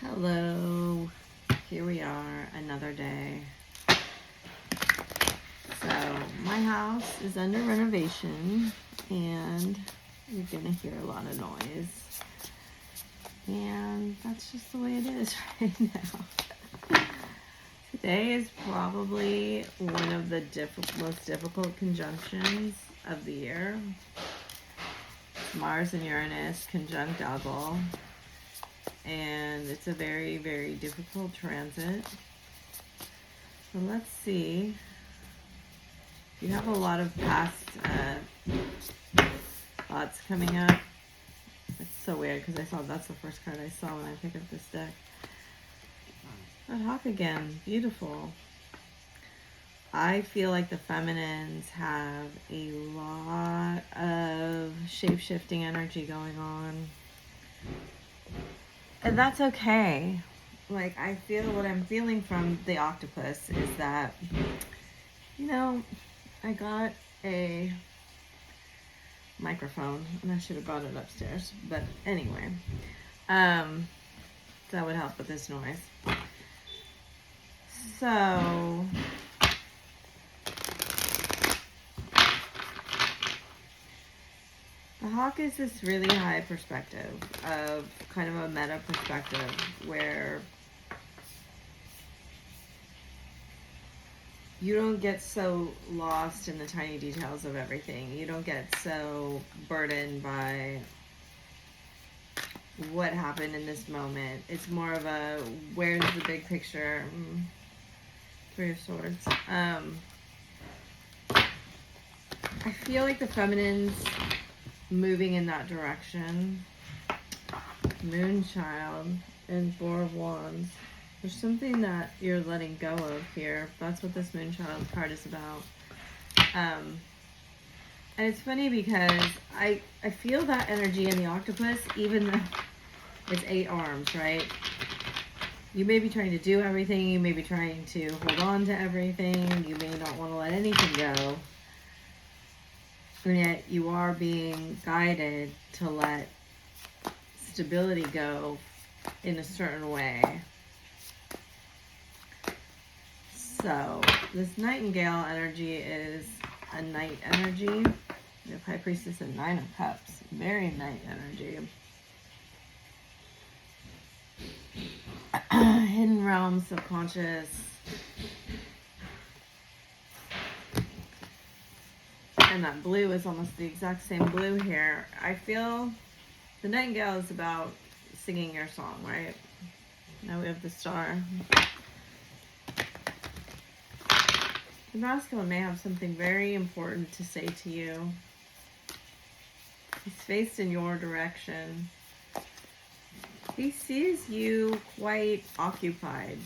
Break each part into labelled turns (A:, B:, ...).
A: Hello, here we are, another day. So my house is under renovation and you're gonna hear a lot of noise. And that's just the way it is right now. Today is probably one of the most difficult conjunctions of the year. It's Mars and Uranus conjunct double. And it's a very, very difficult transit. So let's see. You have a lot of past thoughts coming up. It's so weird because that's the first card I saw when I picked up this deck. That hawk again, beautiful. I feel like the feminines have a lot of shape-shifting energy going on. And that's okay. Like, I feel what I'm feeling from the octopus is that, you know, I got a microphone and I should have brought it upstairs. But anyway, that would help with this noise. So, the hawk is this really high perspective of kind of a meta perspective where you don't get so lost in the tiny details of everything. You don't get so burdened by what happened in this moment. It's more of a, where's the big picture? Three of Swords. I feel like the feminines moving in that direction. Moonchild and Four of Wands. There's something that you're letting go of here. That's what this Moonchild card is about. And it's funny because I feel that energy in the octopus, even though it's 8 arms, right? You may be trying to do everything. You may be trying to hold on to everything. You may not want to let anything go. And yet you are being guided to let stability go in a certain way. So this Nightingale energy is a night energy. We have High Priestess and 9 of Cups. Very night energy. Hidden realms, subconscious. And that blue is almost the exact same blue here. I feel the Nightingale is about singing your song, right? Now we have the Star. The masculine may have something very important to say to you. He's faced in your direction. He sees you quite occupied.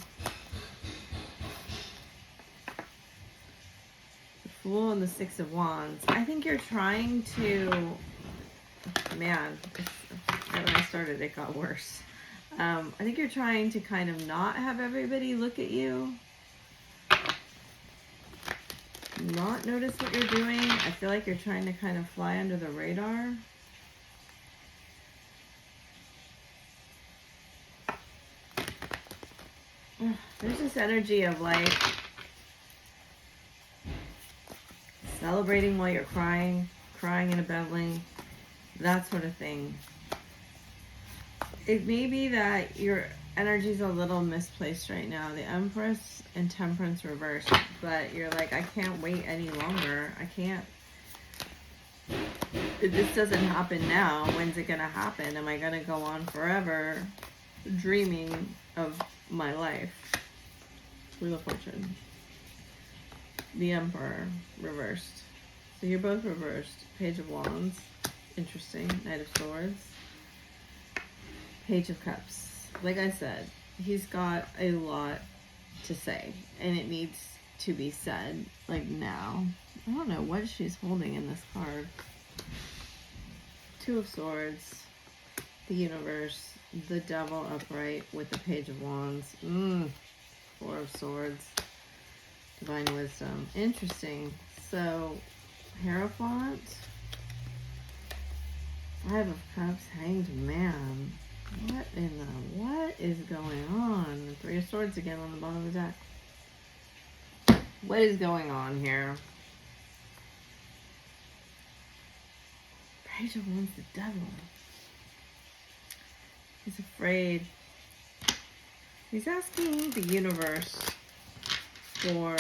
A: Fool and the 6 of Wands. I think you're trying to, man, when I started it got worse. I think you're trying to kind of not have everybody look at you, not notice what you're doing. I feel like you're trying to kind of fly under the radar. There's this energy of like celebrating while you're crying in a belly, that sort of thing. It may be that your energy's a little misplaced right now. The Empress and Temperance reversed, but you're like, I can't wait any longer. I can't. If this doesn't happen now, when's it gonna happen? Am I gonna go on forever dreaming of my life? Wheel of Fortune. The Emperor reversed. So you're both reversed. Page of Wands. Interesting. Knight of Swords. Page of Cups. Like I said, he's got a lot to say. And it needs to be said. Like now. I don't know what she's holding in this card. 2 of Swords. The Universe. The Devil upright with the Page of Wands. 4 of Swords. Divine Wisdom. Interesting. So, Hierophant. 5 of Cups. Hanged Man. What in the what? What is going on? The Three of Swords again on the bottom of the deck. What is going on here? Page of Wands, the Devil. He's afraid. He's asking the universe for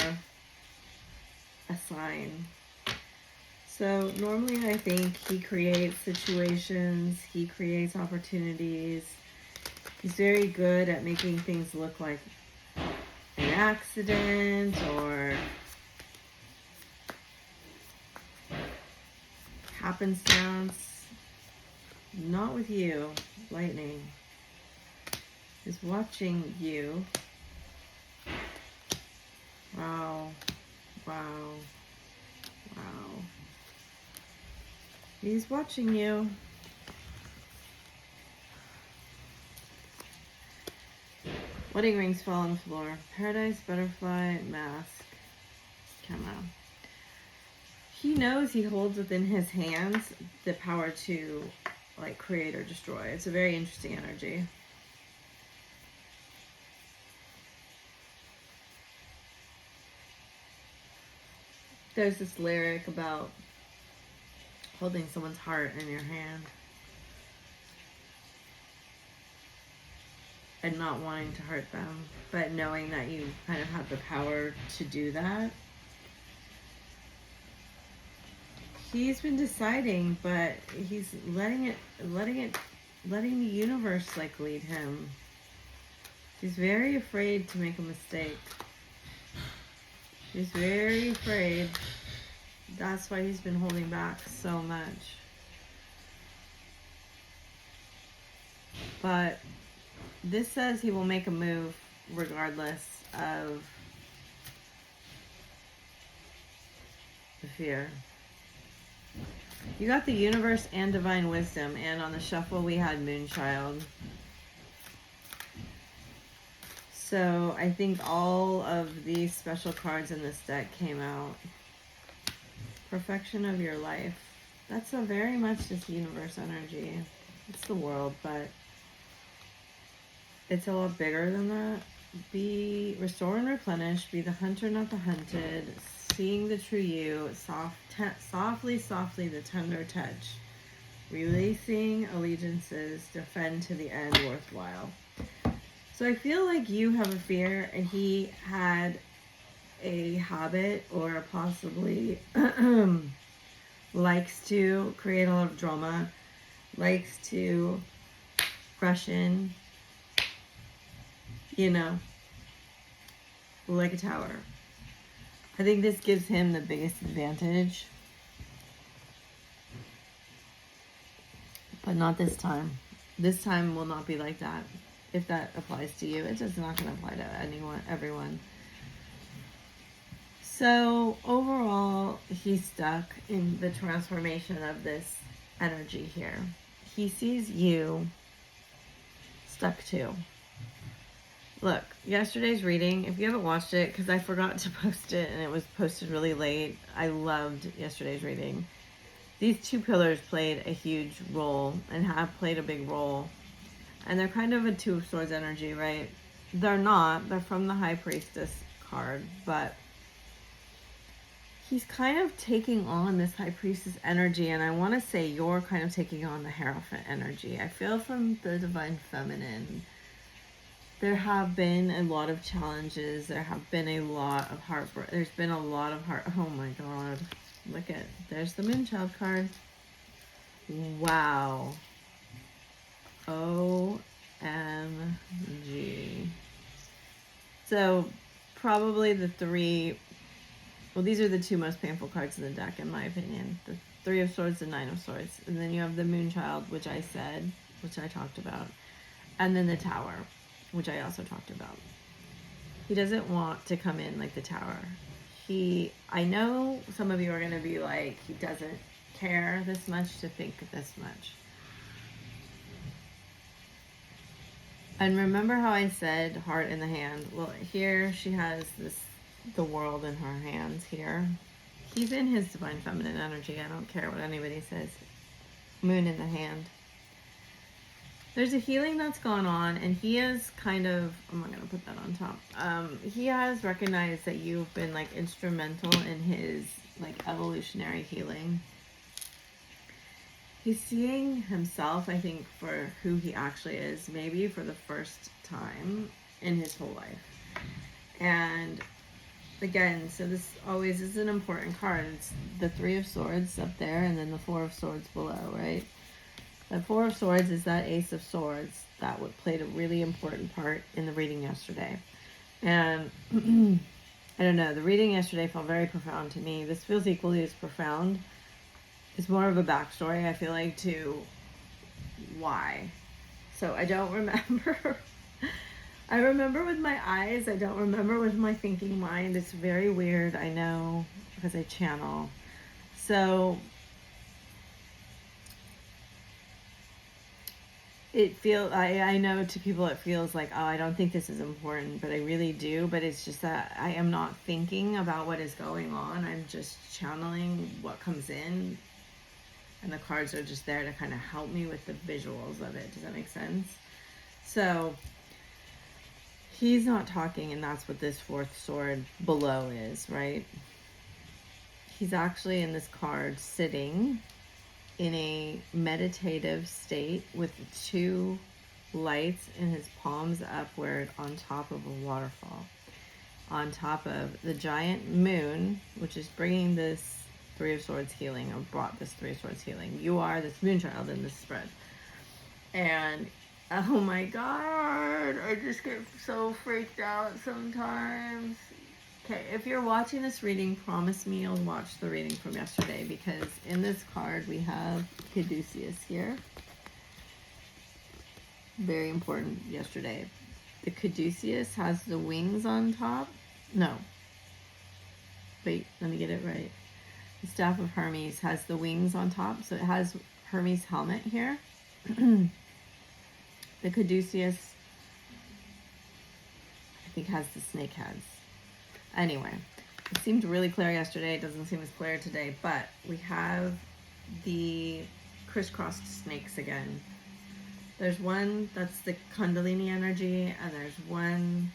A: a sign. So normally I think he creates situations, he creates opportunities. He's very good at making things look like an accident or happenstance. Not with you, Lightning. He's watching you. Wow. Wow. Wow. He's watching you. Wedding rings fall on the floor. Paradise, butterfly, mask, camo. He knows he holds within his hands the power to like create or destroy. It's a very interesting energy. There's this lyric about holding someone's heart in your hand and not wanting to hurt them, but knowing that you kind of have the power to do that. He's been deciding, but he's letting the universe like lead him. He's very afraid to make a mistake. He's very afraid. That's why he's been holding back so much. But this says he will make a move regardless of the fear. You got the universe and divine wisdom, and on the shuffle we had Moonchild. So I think all of these special cards in this deck came out. Perfection of your life. That's a very much this universe energy. It's the world, but it's a lot bigger than that. Be restore and replenish. Be the hunter, not the hunted. Seeing the true you. Softly, the tender touch. Releasing allegiances. Defend to the end. Worthwhile. So I feel like you have a fear, and he had a habit or possibly likes to create a lot of drama, likes to rush in, you know, like a tower. I think this gives him the biggest advantage, but not this time. This time will not be like that. If that applies to you, it's just not going to apply to anyone, everyone. So overall, he's stuck in the transformation of this energy here. He sees you stuck too. Look, yesterday's reading, if you haven't watched it, because I forgot to post it and it was posted really late, I loved yesterday's reading. These two pillars played a huge role and have played a big role. And they're kind of a Two of Swords energy, right? They're not. They're from the High Priestess card, but he's kind of taking on this High Priestess energy, and I want to say you're kind of taking on the Hierophant energy. I feel from the Divine Feminine, there have been a lot of challenges. There have been a lot of heartbreak. There's been a lot of heart. Oh my God. Look at, there's the Moonchild card. Wow. OMG. So probably the three, well, these are the two most painful cards in the deck, in my opinion. The Three of Swords and Nine of Swords. And then you have the Moonchild, which I said, which I talked about. And then the Tower, which I also talked about. He doesn't want to come in like the Tower. I know some of you are going to be like, he doesn't care this much to think this much. And remember how I said heart in the hand? Well, here she has the world in her hands here. He's in his Divine Feminine energy. I don't care what anybody says. Moon in the hand. There's a healing that's gone on, and he is kind of, I'm not going to put that on top. He has recognized that you've been like instrumental in his like evolutionary healing. He's seeing himself, I think, for who he actually is, maybe for the first time in his whole life. And again, so this always is an important card. It's the Three of Swords up there, and then the Four of Swords below, right? The Four of Swords is that Ace of Swords that played a really important part in the reading yesterday. And I don't know, the reading yesterday felt very profound to me. This feels equally as profound. It's more of a backstory, I feel like, to why. So I don't remember. I remember with my eyes. I don't remember with my thinking mind. It's very weird, I know, because I channel. So it feels, I know to people it feels like, oh, I don't think this is important, but I really do. But it's just that I am not thinking about what is going on. I'm just channeling what comes in. And the cards are just there to kind of help me with the visuals of it. Does that make sense? So he's not talking, and that's what this fourth sword below is, right? He's actually in this card sitting in a meditative state with two lights in his palms upward on top of a waterfall. On top of the giant moon, which is bringing this Three of Swords healing, or brought this Three of Swords healing. You are this moon child in this spread. And oh my god, I just get so freaked out sometimes. Okay, if you're watching this reading, promise me you'll watch the reading from yesterday, because in this card we have Caduceus here. Very important yesterday. The Caduceus has the wings on top. No. Wait, let me get it right. The Staff of Hermes has the wings on top, so it has Hermes' helmet here. The Caduceus, I think, has the snake heads. Anyway, it seemed really clear yesterday. It doesn't seem as clear today, but we have the crisscrossed snakes again. There's one that's the Kundalini energy, and there's one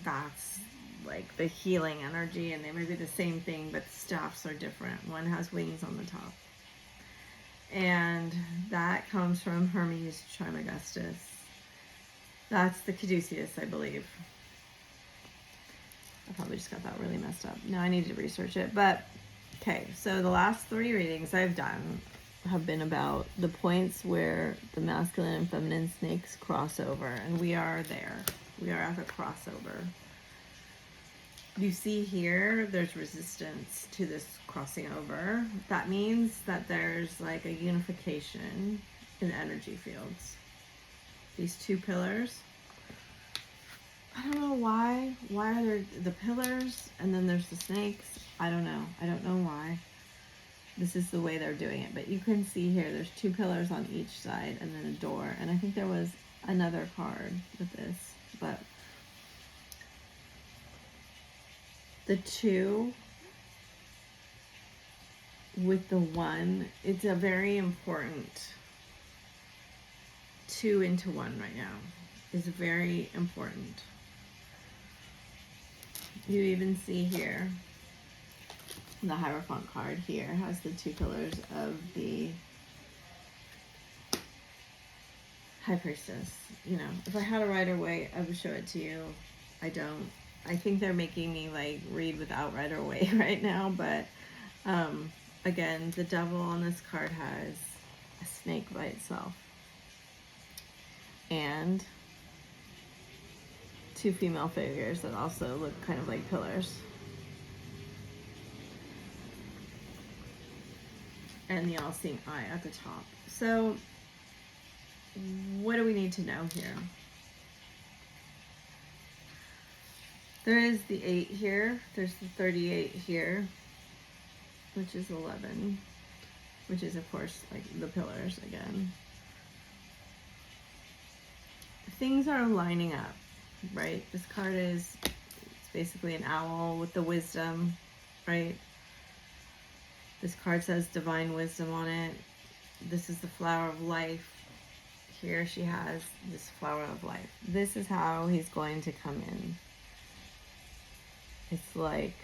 A: that's like the healing energy, and they may be the same thing, but the staffs are different. One has wings on the top, and that comes from Hermes Trismegistus. That's the Caduceus, I believe. I probably just got that really messed up. Now I need to research it. But okay, so the last three readings I've done have been about the points where the masculine and feminine snakes cross over, and we are there. We are at the crossover. You see here, there's resistance to this crossing over. That means that there's like a unification in energy fields. These two pillars, I don't know why. Why are there the pillars and then there's the snakes? I don't know. I don't know why. This is the way they're doing it. But you can see here, there's two pillars on each side and then a door. And I think there was another card with this, but the two with the one, it's a very important 2 into 1 right now. Is very important. You even see here, the Hierophant card here has the two pillars of the High Priestess. You know, if I had a Rider-Waite, I would show it to you. I don't. I think they're making me like read without Rider-Waite right now, but again, the Devil on this card has a snake by itself. And two female figures that also look kind of like pillars. And the all-seeing eye at the top. So, what do we need to know here? There is the 8 here. There's the 38 here, which is 11, which is, of course, like the pillars again. Things are lining up, right? This card is, it's basically an owl with the wisdom, right? This card says divine wisdom on it. This is the flower of life. here she has this flower of life. This is how he's going to come in. It's like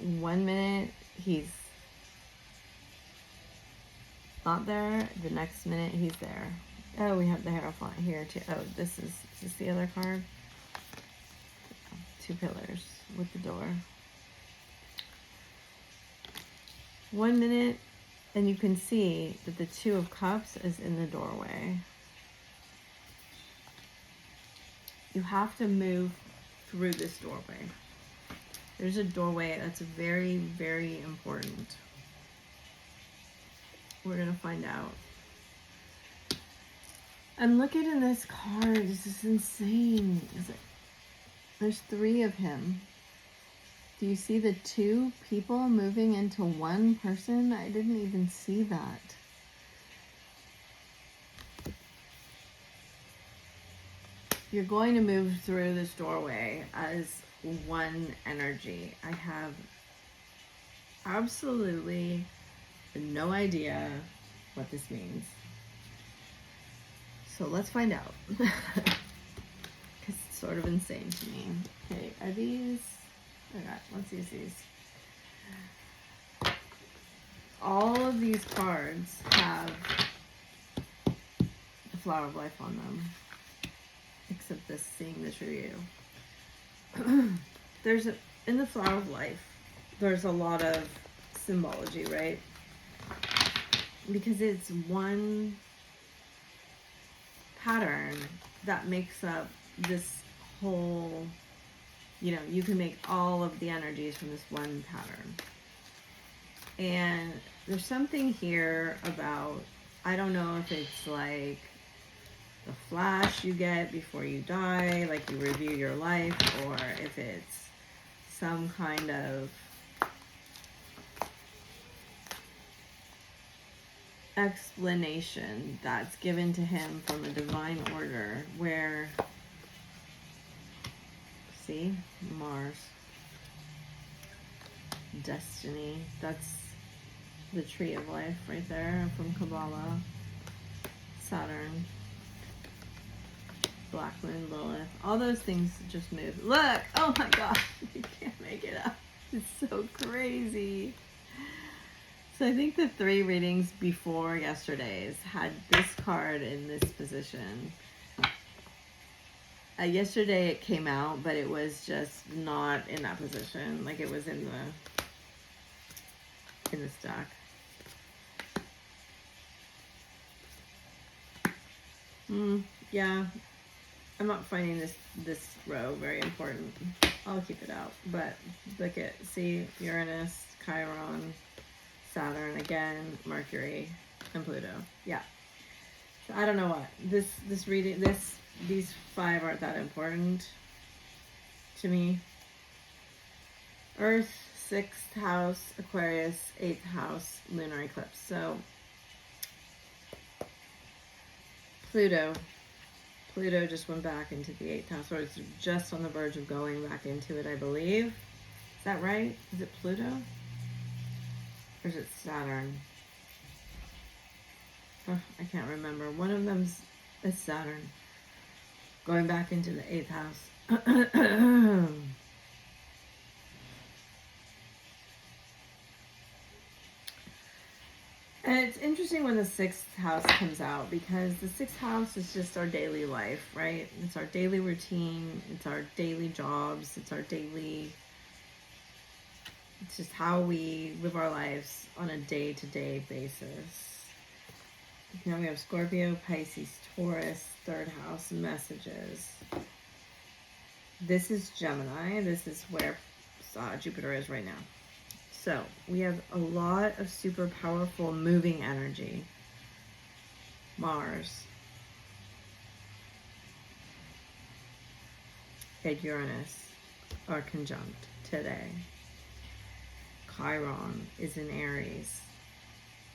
A: 1 minute he's not there, the next minute he's there. Oh, we have the Hierophant here too. Oh, is this the other card? 2 pillars with the door. 1 minute, and you can see that the 2 of Cups is in the doorway. You have to move through this doorway. There's a doorway that's very, very important. We're going to find out. And look at in this card. This is insane. There's 3 of him. Do you see the 2 people moving into 1 person? I didn't even see that. You're going to move through this doorway as 1 energy. I have absolutely no idea what this means. So let's find out. Because it's sort of insane to me. Okay, are these... Okay, let's use these. All of these cards have the flower of life on them. Except this, seeing this review. In the flower of life, there's a lot of symbology, right? Because it's 1 pattern that makes up this whole, you know, you can make all of the energies from this 1 pattern. And there's something here about, I don't know if it's like the flash you get before you die, like you review your life, or if it's some kind of explanation that's given to him from a divine order where, see, Mars, destiny, that's the tree of life right there from Kabbalah, Saturn, Black Moon, Lilith, all those things just move. Look, oh my gosh, you can't make it up. It's so crazy. So I think the 3 readings before yesterday's had this card in this position. Yesterday it came out, but it was just not in that position. Like it was in the stack. Yeah, I'm not finding this row very important. I'll keep it out. But look at, see, Uranus, Chiron, Saturn again, Mercury, and Pluto. Yeah. So I don't know what. This reading, these 5 aren't that important to me. Earth, 6th house, Aquarius, 8th house, lunar eclipse. So Pluto just went back into the 8th house, or it's just on the verge of going back into it, I believe. Is that right? Is it Pluto? Or is it Saturn? Oh, I can't remember. One of them's Saturn. Going back into the 8th house. And it's interesting when the 6th house comes out, because the 6th house is just our daily life, right? It's our daily routine. It's our daily jobs. It's just how we live our lives on a day-to-day basis. Now we have Scorpio, Pisces, Taurus, 3rd house, messages. This is Gemini. This is where Jupiter is right now. So we have a lot of super powerful moving energy. Mars and Uranus are conjunct today. Chiron is in Aries,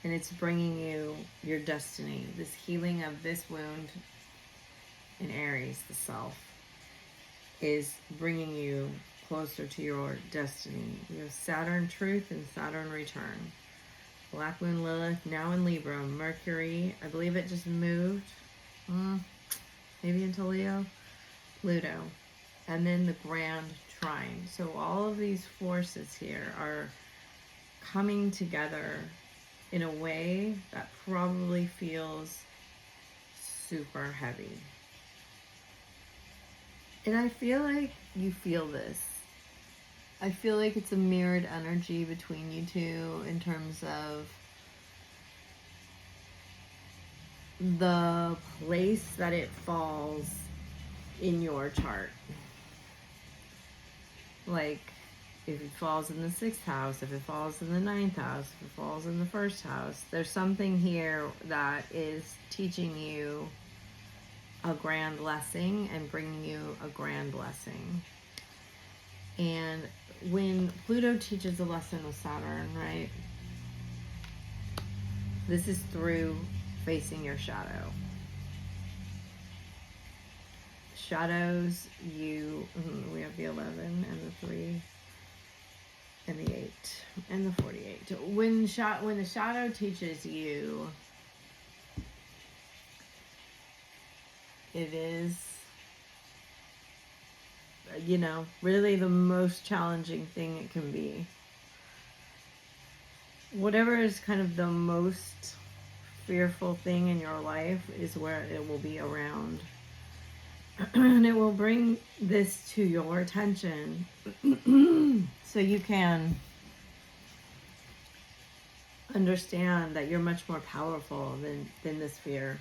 A: and it's bringing you your destiny. This healing of this wound in Aries, the self, is bringing you closer to your destiny. We have Saturn truth and Saturn return. Black Moon Lilith now in Libra. Mercury, I believe it just moved. maybe into Leo, Pluto, and then the grand trine. So all of these forces here are coming together in a way that probably feels super heavy. And I feel like you feel this. I feel like it's a mirrored energy between you two in terms of the place that it falls in your chart. Like, if it falls in the 6th house, if it falls in the 9th house, if it falls in the 1st house, there's something here that is teaching you a grand blessing and bringing you a grand blessing. And when Pluto teaches a lesson with Saturn, right, this is through facing your shadow. Shadows, we have the 11 and the 3 and the 8 and the 48. When the shadow teaches you, it is, really the most challenging thing it can be. Whatever is kind of the most fearful thing in your life is where it will be around. And it will bring this to your attention so you can understand that you're much more powerful than this fear.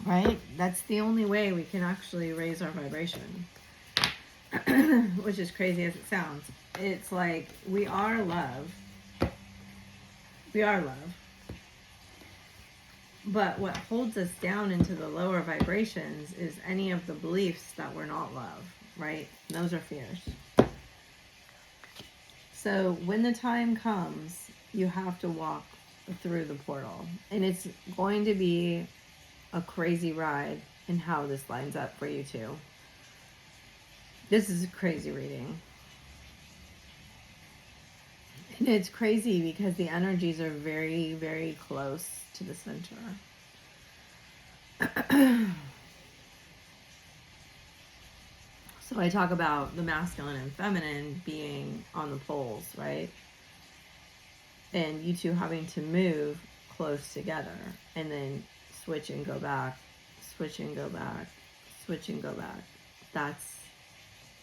A: Right? That's the only way we can actually raise our vibration. Which is crazy as it sounds. It's like we are love. We are love. But what holds us down into the lower vibrations is any of the beliefs that we're not love, right? Those are fears. So when the time comes, you have to walk through the portal. And it's going to be a crazy ride in how this lines up for you too. This is a crazy reading. And it's crazy because the energies are very, very close to the center. So I talk about the masculine and feminine being on the poles, right? And you two having to move close together and then switch and go back, switch and go back, switch and go back. That's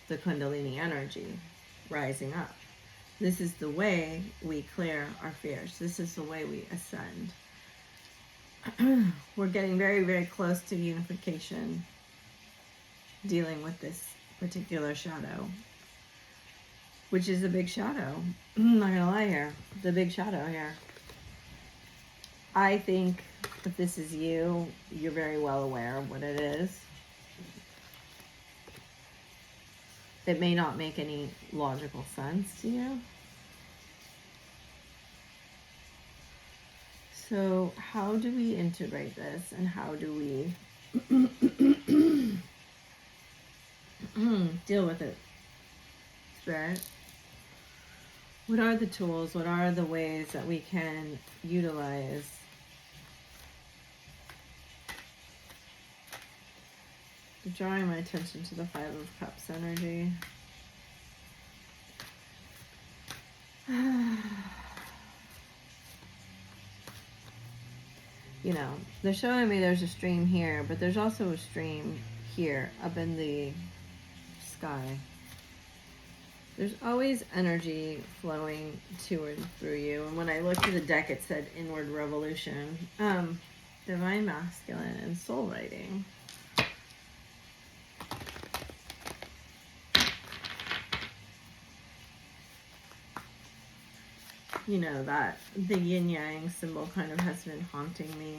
A: the Kundalini energy rising up. This is the way we clear our fears. This is the way we ascend. We're getting very, very close to unification, dealing with this particular shadow, which is a big shadow. I'm not gonna lie here. It's a big shadow here. I think if this is you, you're very well aware of what it is. It may not make any logical sense to you. So how do we integrate this, and how do we deal with it, Spirit? What are the tools? What are the ways that we can utilize drawing my attention to the 5 of Cups energy? They're showing me there's a stream here, but there's also a stream here up in the sky. There's always energy flowing to and through you. And when I looked at the deck, it said inward revolution, divine masculine, and soul writing. That the yin-yang symbol kind of has been haunting me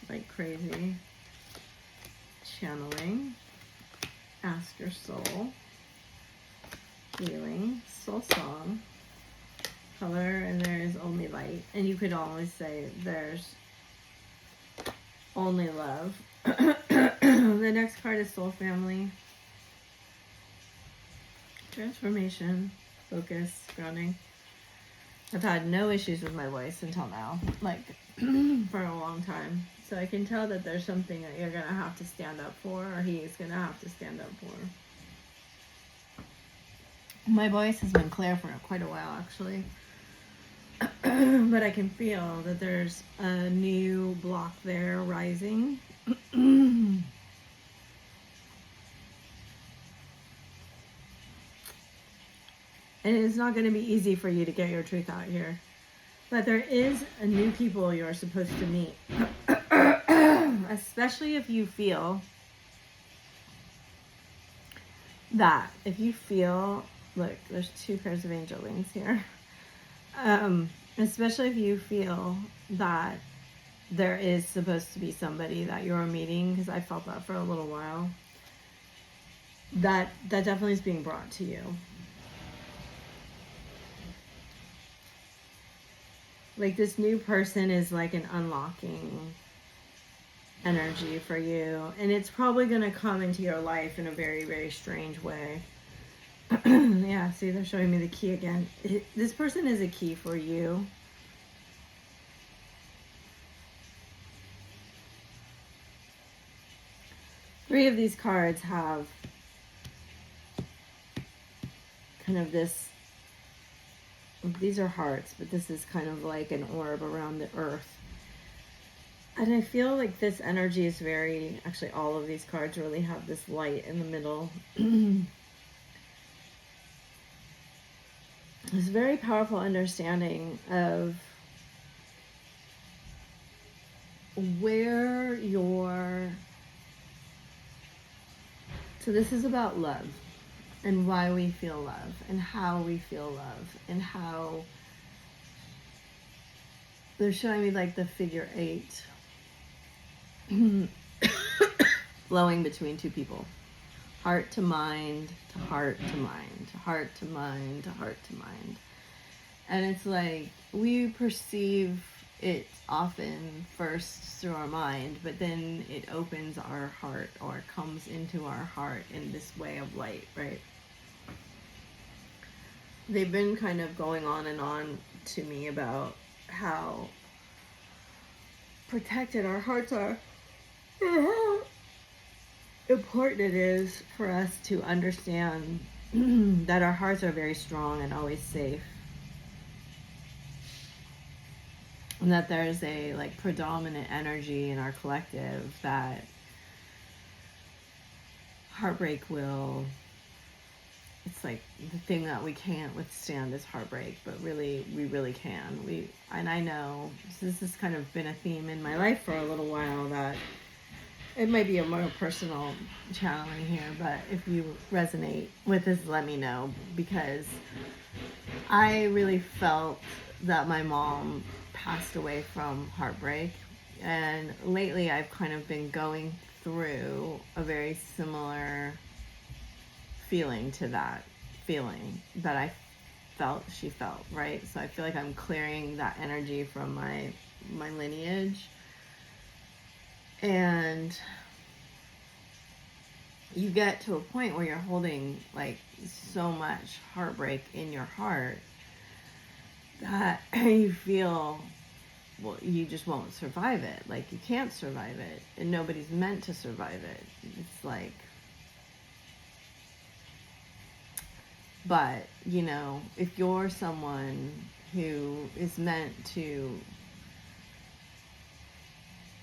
A: like crazy. Channeling, ask your soul, healing, soul song, color, and there is only light. And you could always say there's only love. The next card is soul family, transformation, focus, grounding. I've had no issues with my voice until now, like for a long time. So I can tell that there's something that you're going to have to stand up for, or he is going to have to stand up for. My voice has been clear for quite a while, actually. But I can feel that there's a new block there rising. And it's not going to be easy for you to get your truth out here. But there is a new people you're supposed to meet. Especially if you feel that. If you feel, look, there's 2 pairs of angel wings here. Especially if you feel that there is supposed to be somebody that you're meeting, because I felt that for a little while. That definitely is being brought to you. Like this new person is like an unlocking energy for you. And it's probably going to come into your life in a very, very strange way. Yeah, see, they're showing me the key again. This person is a key for you. Three of these cards have kind of this, these are hearts, but this is kind of like an orb around the earth. And I feel like this energy is very, actually all of these cards really have this light in the middle. This very powerful understanding of where your, so this is about love and why we feel love and how we feel love and how they're showing me like the figure 8 flowing between 2 people. Heart to mind, to heart to mind, to heart to mind, to heart to mind. And it's like we perceive it often first through our mind, but then it opens our heart or comes into our heart in this way of light, right? They've been kind of going on and on to me about how protected our hearts are. Important it is for us to understand that our hearts are very strong and always safe, and that there's a like predominant energy in our collective that heartbreak will, it's like the thing that we can't withstand is heartbreak, but really we really can. And I know this has kind of been a theme in my life for a little while, that it might be a more personal channeling here, but if you resonate with this, let me know, because I really felt that my mom passed away from heartbreak, and lately I've kind of been going through a very similar feeling to that feeling that I felt she felt, right? So I feel like I'm clearing that energy from my lineage. And you get to a point where you're holding like so much heartbreak in your heart that you feel, well, you just won't survive it. Like you can't survive it, and nobody's meant to survive it. It's like, but you know, if you're someone who is meant to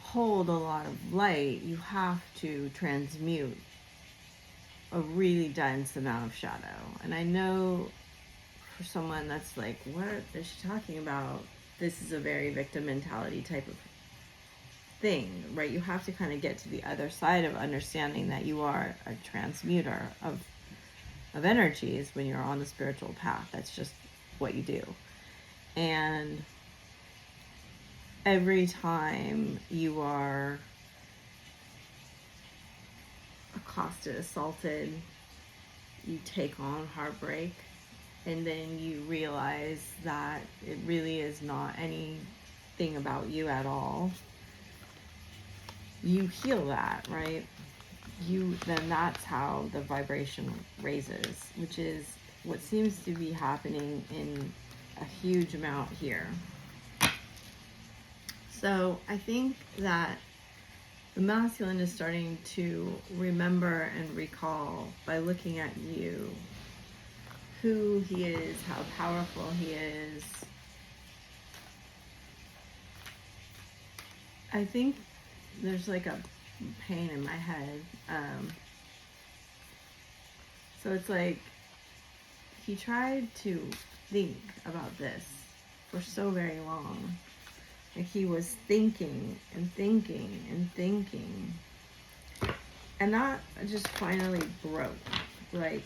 A: hold a lot of light, you have to transmute a really dense amount of shadow. And I know for someone that's like, what is she talking about? This is a very victim mentality type of thing, right? You have to kind of get to the other side of understanding that you are a transmuter of energies when you're on the spiritual path. That's just what you do. And every time you are accosted, assaulted, you take on heartbreak, and then you realize that it really is not anything about you at all. You heal that, right? Then that's how the vibration raises, which is what seems to be happening in a huge amount here. So I think that the masculine is starting to remember and recall by looking at you who he is, how powerful he is. I think there's like a pain in my head. So it's like he tried to think about this for so very long. Like he was thinking and thinking and thinking. And that just finally broke. Like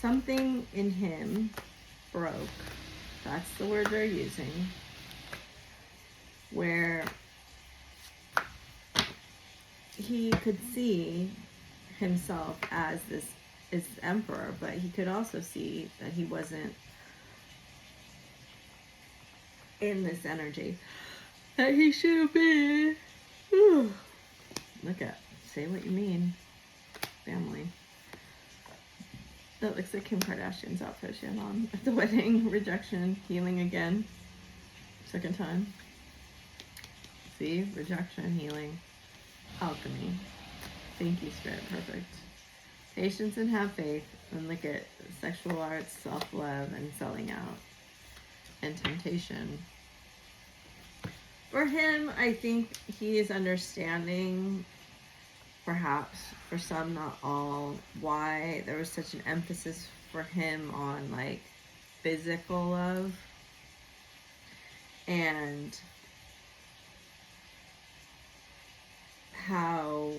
A: something in him broke. That's the word they're using. Where he could see himself as this emperor, but he could also see that he wasn't in this energy that he should have been. Look at, say what you mean, family. That looks like Kim Kardashian's outfit she had on at the wedding. Rejection, healing again. Second time. See, rejection, healing, alchemy. Thank you, Spirit, perfect. Patience and have faith, and look at sexual arts, self-love, and selling out, and temptation. For him, I think he is understanding, perhaps for some, not all, why there was such an emphasis for him on like physical love. And how,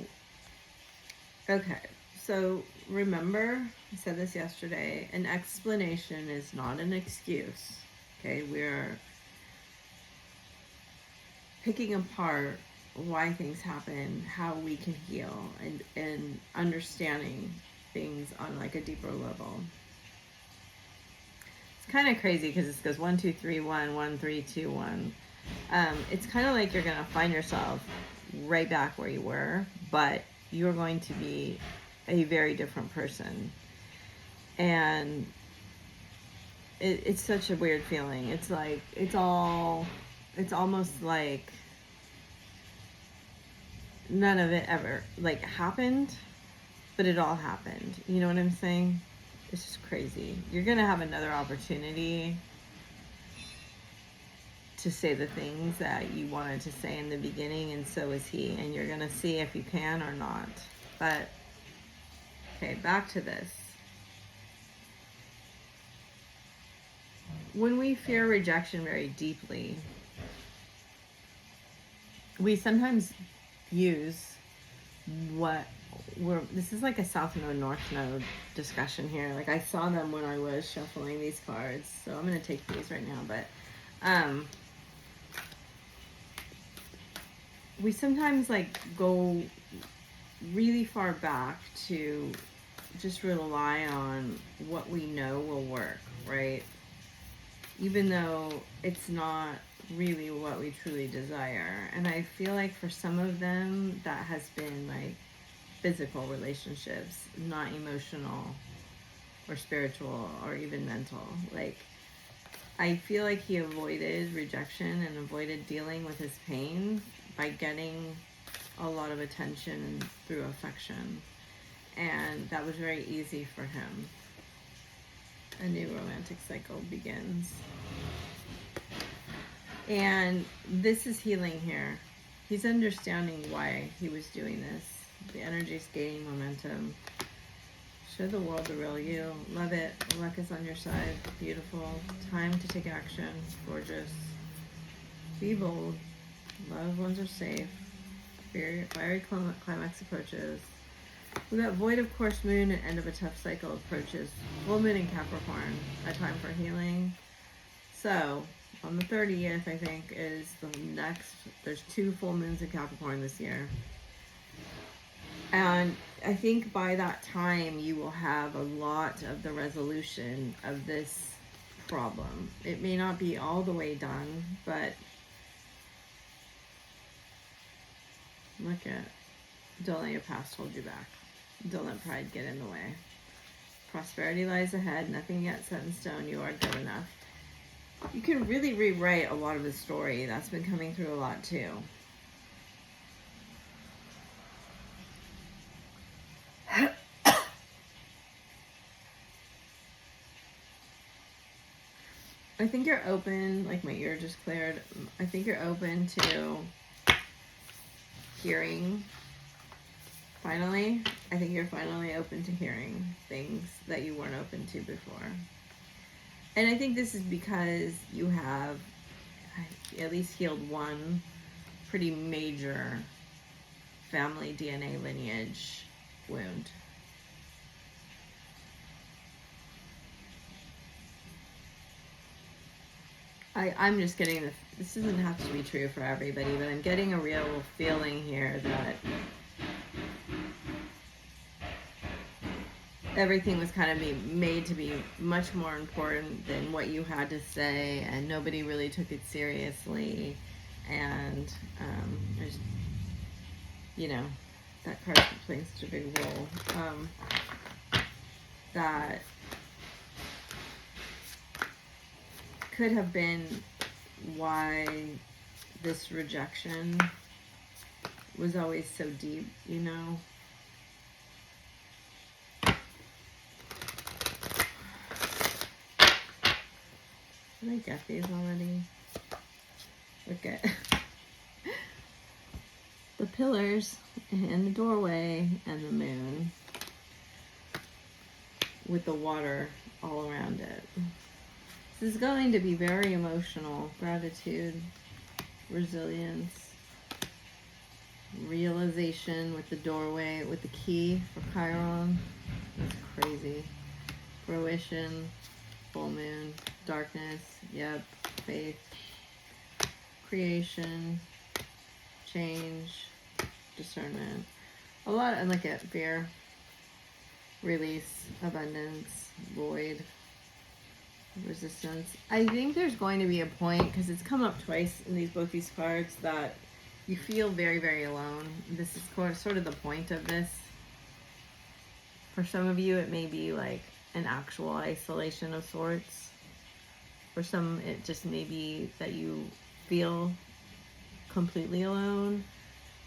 A: okay, so remember, I said this yesterday, an explanation is not an excuse, okay? We're picking apart why things happen, how we can heal, and understanding things on like a deeper level. It's kind of crazy because it goes 1, 2, 3, 1, 1, 3, 2, 1. It's kind of like you're going to find yourself right back where you were, but you're going to be a very different person. And it's such a weird feeling. It's like, it's almost like none of it ever like happened, but it all happened. You know what I'm saying? It's just crazy. You're going to have another opportunity to say the things that you wanted to say in the beginning, and so is he, and you're gonna see if you can or not. But okay, back to this. When we fear rejection very deeply, we sometimes use this is like a South Node, North Node discussion here. Like I saw them when I was shuffling these cards, so I'm gonna take these right now, but we sometimes like go really far back to just rely on what we know will work, right? Even though it's not really what we truly desire. And I feel like for some of them that has been like physical relationships, not emotional or spiritual or even mental. Like I feel like he avoided rejection and avoided dealing with his pain by getting a lot of attention through affection. And that was very easy for him. A new romantic cycle begins. And this is healing here. He's understanding why he was doing this. The energy's gaining momentum. Show the world the real you. Love it. Luck is on your side. Beautiful. Time to take action. Gorgeous. Be bold. Loved ones are safe. Fiery climax approaches. We got void of course moon and end of a tough cycle approaches. Full moon in Capricorn. A time for healing. So, on the 30th, I think, is the next. There's 2 full moons in Capricorn this year. And I think by that time, you will have a lot of the resolution of this problem. It may not be all the way done, but look at, don't let your past hold you back. Don't let pride get in the way. Prosperity lies ahead, nothing yet set in stone, you are good enough. You can really rewrite a lot of the story. That's been coming through a lot too. I think you're open, like my ear just cleared. I think you're open to hearing, finally. I think you're finally open to hearing things that you weren't open to before. And I think this is because you have at least healed one pretty major family DNA lineage wound. I'm just getting this doesn't have to be true for everybody, but I'm getting a real feeling here that everything was kind of made to be much more important than what you had to say, and nobody really took it seriously. And there's, you know, that card plays such a big role. That could have been why this rejection was always so deep, you know. Did I get these already? Look at the pillars and the doorway and the moon with the water all around it. This is going to be very emotional. Gratitude, resilience, realization with the doorway, with the key for Chiron. That's crazy. Fruition, full moon, darkness, yep, faith, creation, change, discernment. A lot, and look at fear, release, abundance, void, resistance. I think there's going to be a point, because it's come up twice in both these cards, that you feel very, very alone. This is sort of the point of this. For some of you, it may be like an actual isolation of sorts. For some, it just may be that you feel completely alone.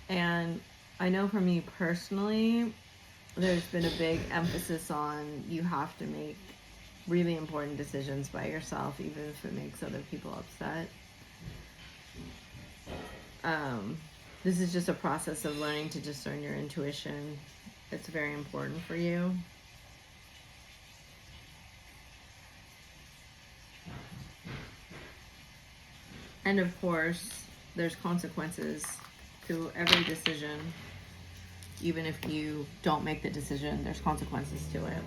A: And I know for me personally, there's been a big emphasis on you have to make really important decisions by yourself, even if it makes other people upset. This is just a process of learning to discern your intuition. It's very important for you. And of course, there's consequences to every decision. Even if you don't make the decision, there's consequences to it.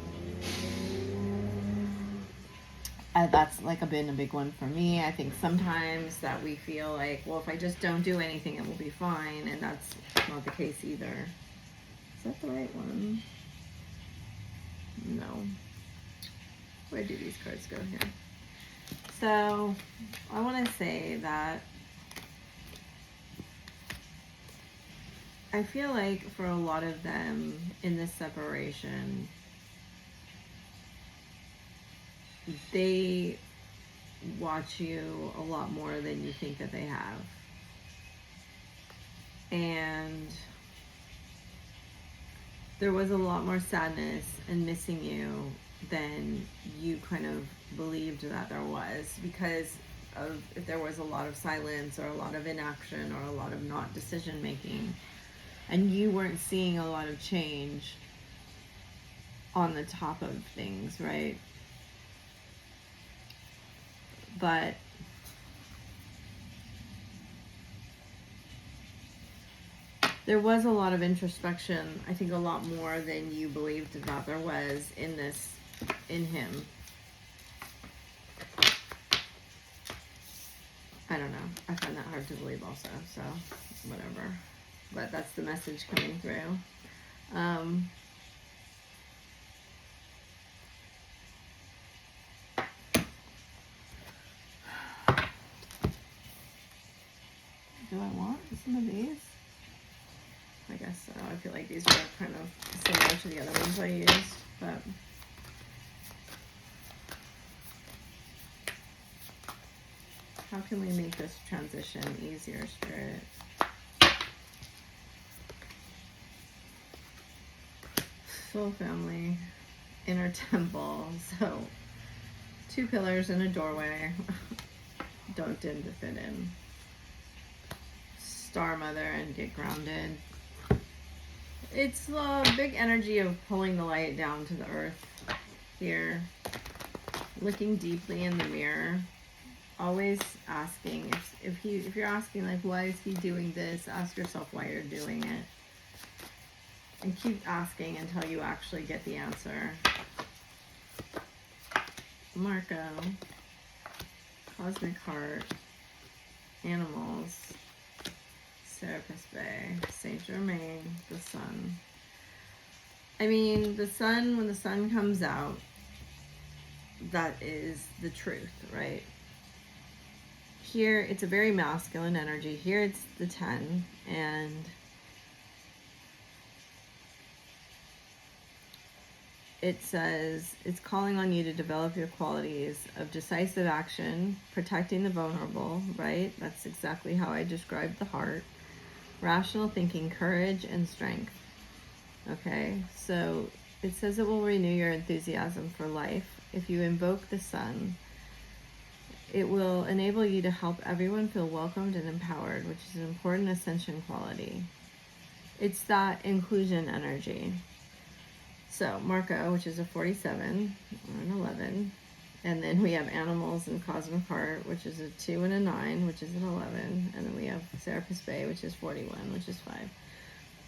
A: That's been a big one for me. I think sometimes that we feel like, well, if I just don't do anything, it will be fine. And that's not the case either. Is that the right one? No. Where do these cards go here? So I want to say that I feel like for a lot of them in this separation, they watch you a lot more than you think that they have. And there was a lot more sadness and missing you than you kind of believed that there was, because of if there was a lot of silence or a lot of inaction or a lot of not decision making, and you weren't seeing a lot of change on the top of things, right? But there was a lot of introspection, I think a lot more than you believed that there was in him. I don't know. I find that hard to believe also, so whatever. But that's the message coming through. Do I want some of these? I guess so. I feel like these were kind of similar to the other ones I used, but can we make this transition easier, Spirit? Soul family, inner temple. So 2 pillars and a doorway. Don't dim to fit in. Star mother and get grounded. It's a big energy of pulling the light down to the earth here. Looking deeply in the mirror. Always asking, if you're asking like, why is he doing this? Ask yourself why you're doing it. And keep asking until you actually get the answer. Marco, Cosmic Heart, Animals, Serapis Bay, Saint Germain, the Sun. I mean, the sun, when the sun comes out, that is the truth, right? Here, it's a very masculine energy. Here, it's the 10, and it says it's calling on you to develop your qualities of decisive action, protecting the vulnerable, right? That's exactly how I described the heart. Rational thinking, courage, and strength. Okay, so it says it will renew your enthusiasm for life. If you invoke the sun, it will enable you to help everyone feel welcomed and empowered, which is an important ascension quality. It's that inclusion energy. So Marco, which is a 47 or an 11. And then we have Animals and Cosmic Heart, which is a 2 and a 9, which is an 11. And then we have Serapis Bay, which is 41, which is 5.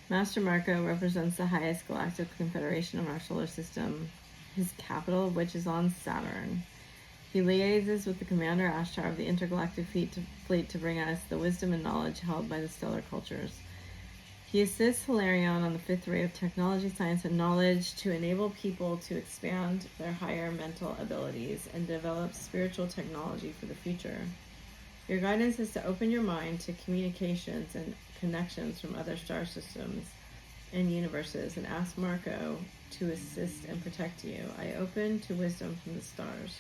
A: Master Marco represents the highest galactic confederation of our solar system, his capital of which is on Saturn. He liaises with the Commander Ashtar of the intergalactic fleet to bring us the wisdom and knowledge held by the stellar cultures. He assists Hilarion on the 5th ray of technology, science, and knowledge to enable people to expand their higher mental abilities and develop spiritual technology for the future. Your guidance is to open your mind to communications and connections from other star systems and universes, and ask Marco to assist and protect you. I open to wisdom from the stars.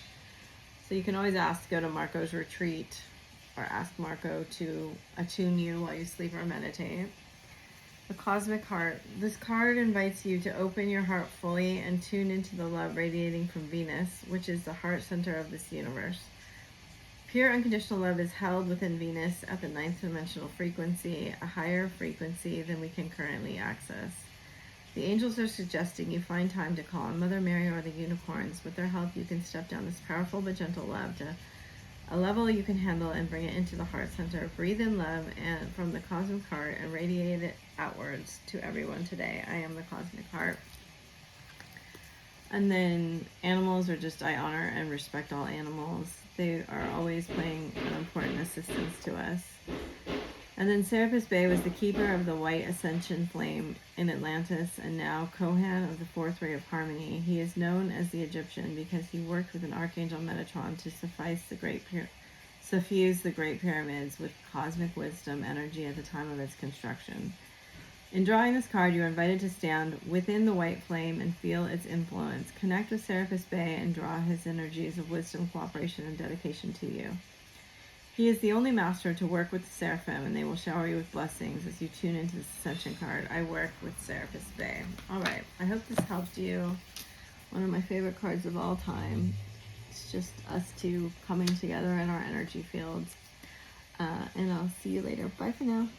A: So you can always ask to go to Marco's retreat, or ask Marco to attune you while you sleep or meditate. The Cosmic Heart. This card invites you to open your heart fully and tune into the love radiating from Venus, which is the heart center of this universe. Pure unconditional love is held within Venus at the 9th dimensional frequency, a higher frequency than we can currently access. The angels are suggesting you find time to call on Mother Mary or the unicorns. With their help, you can step down this powerful but gentle love to a level you can handle and bring it into the heart center. Breathe in love and from the Cosmic Heart and radiate it outwards to everyone today. I am the Cosmic Heart. And then animals are just, I honor and respect all animals. They are always playing an important assistance to us. And then Serapis Bay was the keeper of the white ascension flame in Atlantis, and now Kohan of the 4th ray of harmony. He is known as the Egyptian because he worked with an archangel Metatron to suffuse the great pyramids with cosmic wisdom energy at the time of its construction. In drawing this card, you are invited to stand within the white flame and feel its influence. Connect with Serapis Bay and draw his energies of wisdom, cooperation, and dedication to you. He is the only master to work with the Seraphim, and they will shower you with blessings as you tune into this Ascension card. I work with Serapis Bay. All right, I hope this helped you. One of my favorite cards of all time. It's just us two coming together in our energy fields. And I'll see you later. Bye for now.